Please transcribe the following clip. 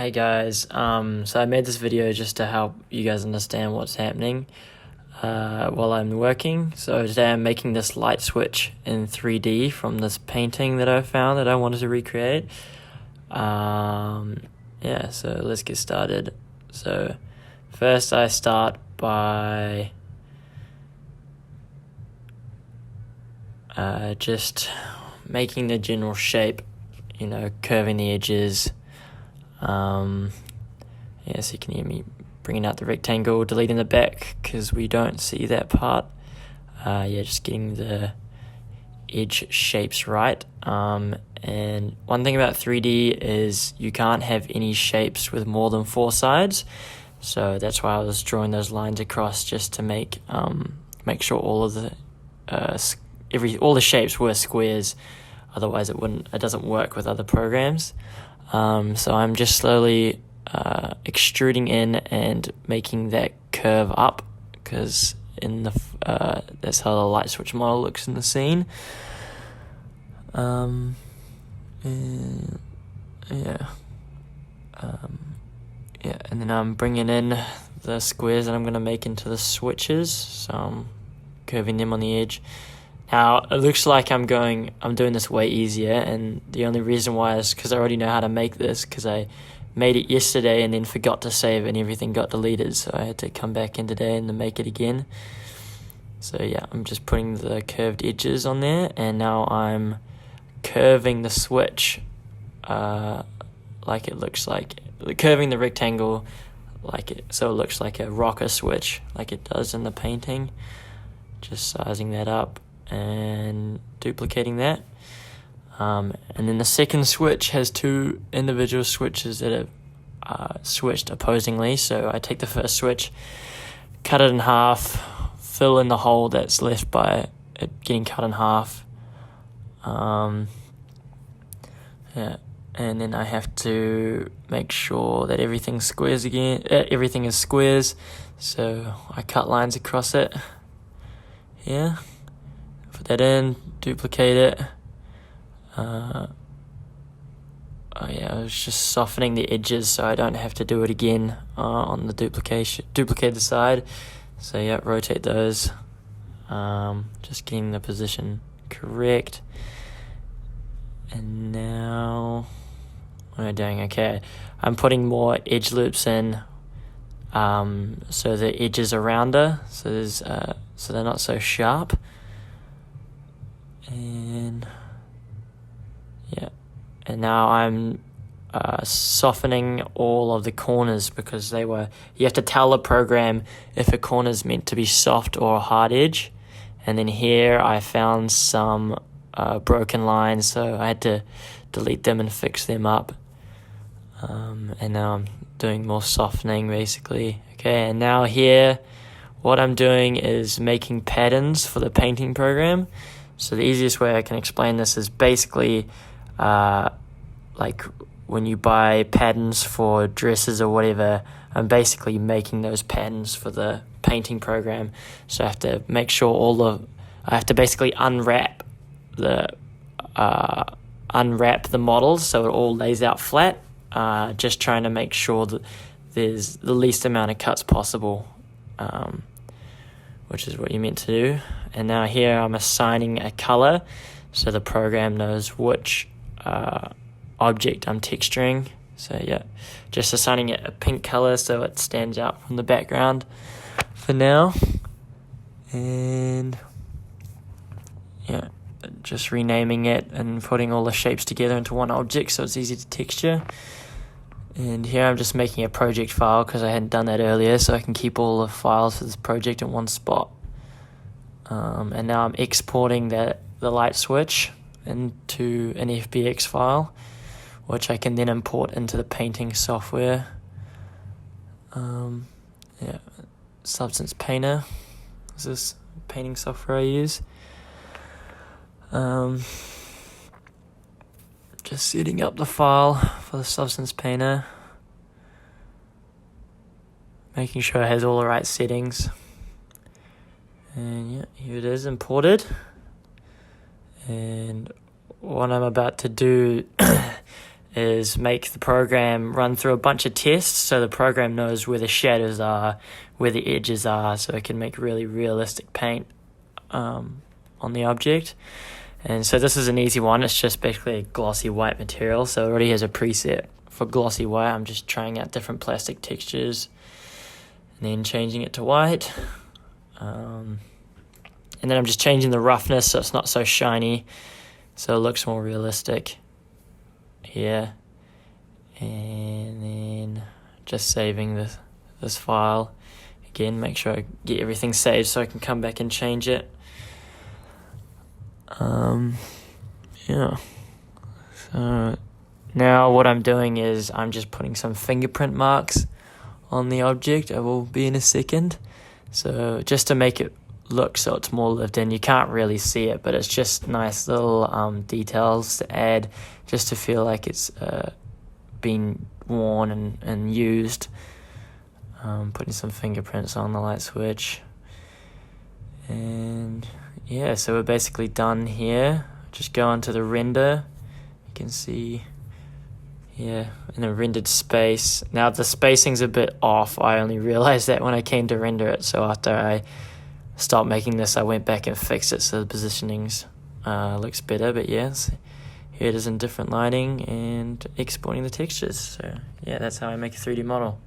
Hey guys, so I made this video just to help you guys understand what's happening while I'm working. So today I'm making this light switch in 3D from this painting that I found that I wanted to recreate. Yeah, so let's get started. So first I start by just making the general shape, curving the edges. So you can hear me bringing out the rectangle, deleting the back because we don't see that part. Just getting the edge shapes right. And one thing about 3D is you can't have any shapes with more than 4 sides. So that's why I was drawing those lines across, just to make sure all of the all the shapes were squares. Otherwise it doesn't work with other programs. So I'm just slowly extruding in and making that curve up, because that's how the light switch model looks in the scene. And then I'm bringing in the squares that I'm going to make into the switches, so I'm curving them on the edge. Now, it looks like I'm doing this way easier, and the only reason why is because I already know how to make this, because I made it yesterday and then forgot to save it and everything got deleted, so I had to come back in today and then make it again. So yeah, I'm just putting the curved edges on there, and now I'm curving the switch like it looks like, curving the rectangle so it looks like a rocker switch like it does in the painting. Just sizing that up and duplicating that. And then the second switch has 2 individual switches that are switched opposingly. So I take the first switch, cut it in half, fill in the hole that's left by it getting cut in half. And then I have to make sure that everything's squares again. Everything is squares. So I cut lines across it. Yeah. Put that in, duplicate it. I was just softening the edges so I don't have to do it again on the duplicated side. So yeah, rotate those. Just getting the position correct. And now, what am I doing? Okay, I'm putting more edge loops in, so the edges are rounder, so they're not so sharp. And now I'm softening all of the corners, because you have to tell the program if a corner is meant to be soft or a hard edge. And then here I found some broken lines, so I had to delete them and fix them up. And now I'm doing more softening, basically. Okay, and now here what I'm doing is making patterns for the painting program. So the easiest way I can explain this is basically like when you buy patterns for dresses or whatever, I'm basically making those patterns for the painting program. So I have to make sure I have to basically unwrap the models so it all lays out flat, just trying to make sure that there's the least amount of cuts possible, which is what you're meant to do. And now here I'm assigning a color so the program knows which object I'm texturing. So yeah, just assigning it a pink color so it stands out from the background for now. And yeah, just renaming it and putting all the shapes together into one object so it's easy to texture. And here I'm just making a project file because I hadn't done that earlier, so I can keep all the files for this project in one spot. And now I'm exporting the light switch into an FBX file, which I can then import into the painting software. Substance Painter is this painting software I use. Just setting up the file for the Substance Painter, making sure it has all the right settings. And yeah, here it is, imported. And what I'm about to do is make the program run through a bunch of tests so the program knows where the shadows are, where the edges are, so it can make really realistic paint on the object. And so this is an easy one. It's just basically a glossy white material, so it already has a preset for glossy white. I'm just trying out different plastic textures and then changing it to white. And then I'm just changing the roughness so it's not so shiny, so it looks more realistic here. And then just saving this file. Again, make sure I get everything saved so I can come back and change it. Yeah. So now what I'm doing is I'm just putting some fingerprint marks on the object. I will be in a second. So just to make it look so it's more lived in. You can't really see it, but it's just nice little details to add just to feel like it's been worn and used. Putting some fingerprints on the light switch. And yeah, so we're basically done here. Just go into the render. You can see in the rendered space. Now the spacing's a bit off. I only realized that when I came to render it. So after I stopped making this, I went back and fixed it so the positionings looks better. But yes, here it is in different lighting and exporting the textures. So yeah, that's how I make a 3D model.